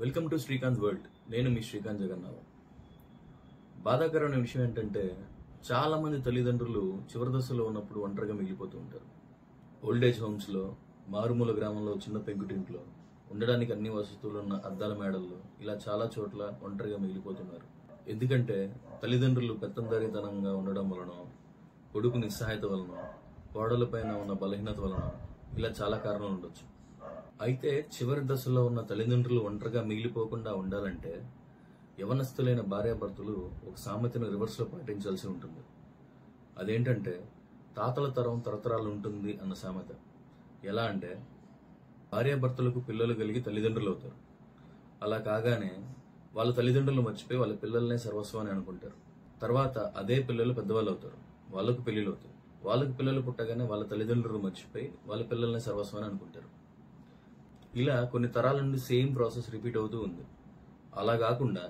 Welcome to Srikanth world. నేను మీ శ్రీకాంత్ జగన్నాథం. బాధాకరమైన విషయం ఏంటంటే చాలా మంది తల్లిదండ్రులు చివరి దశలో ఉన్నప్పుడు ఒంటరిగా మిగిలిపోతూ ఉంటారు. ఓల్డేజ్ హోమ్స్ లో, మారుమూల గ్రామంలో చిన్న పెంకుటింట్లో, ఉండడానికి అన్ని వసతులు ఉన్న అద్దాల మేడల్లో, ఇలా చాలా చోట్ల ఒంటరిగా మిగిలిపోతున్నారు. ఎందుకంటే తల్లిదండ్రులు పెత్తందారీతనంగా ఉండడం వలన, కొడుకు నిస్సహాయత వలన, కోడలపైన ఉన్న బలహీనత వలన ఇలా చాలా కారణాలు ఉండొచ్చు. అయితే చివరి దశలో ఉన్న తల్లిదండ్రులు ఒంటరిగా మిగిలిపోకుండా ఉండాలంటే యవనస్తులైన భార్యాభర్తలు ఒక సామెతను రివర్స్ లో పాటించాల్సి ఉంటుంది. అదేంటంటే తాతల తరం తరతరాలు ఉంటుంది అన్న సామెత. ఎలా అంటే భార్యాభర్తలకు పిల్లలు కలిగి తల్లిదండ్రులు అవుతారు. అలా కాగానే వాళ్ళ తల్లిదండ్రులు మర్చిపోయి వాళ్ళ పిల్లలనే సర్వస్వం అని అనుకుంటారు. తర్వాత అదే పిల్లలు పెద్దవాళ్ళు అవుతారు, వాళ్ళకు పెళ్లిళ్ళు అవుతాయి. వాళ్ళకు పిల్లలు పుట్టగానే వాళ్ళ తల్లిదండ్రులు మర్చిపోయి వాళ్ళ పిల్లల్ని సర్వస్వం అని అనుకుంటారు. ఇలా కొన్ని తరాల నుండి సేమ్ ప్రాసెస్ రిపీట్ అవుతూ ఉంది. అలా కాకుండా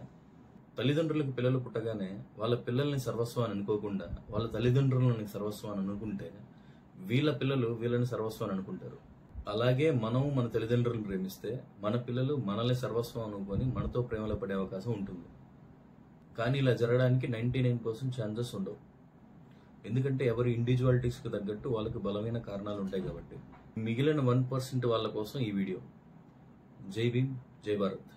తల్లిదండ్రులకు పిల్లలు పుట్టగానే వాళ్ళ పిల్లల్ని సర్వస్వం అని అనుకోకుండా వాళ్ళ తల్లిదండ్రులని సర్వస్వం అని అనుకుంటే వీళ్ళ పిల్లలు వీళ్ళని సర్వస్వం అని అనుకుంటారు. అలాగే మనం మన తల్లిదండ్రులను ప్రేమిస్తే మన పిల్లలు మనల్ని సర్వస్వం అనుకొని మనతో ప్రేమలో పడే అవకాశం ఉంటుంది. కానీ ఇలా జరగడానికి 99% ఛాన్సెస్ ఉండవు. ఎందుకంటే ఎవరి ఇండివిజువాలిటీస్ కు తగ్గట్టు వాళ్ళకి బలమైన కారణాలు ఉంటాయి కాబట్టి. మిగిలిన 1% వాళ్ళ కోసం ఈ వీడియో. జై భీమ్, జై భారత్.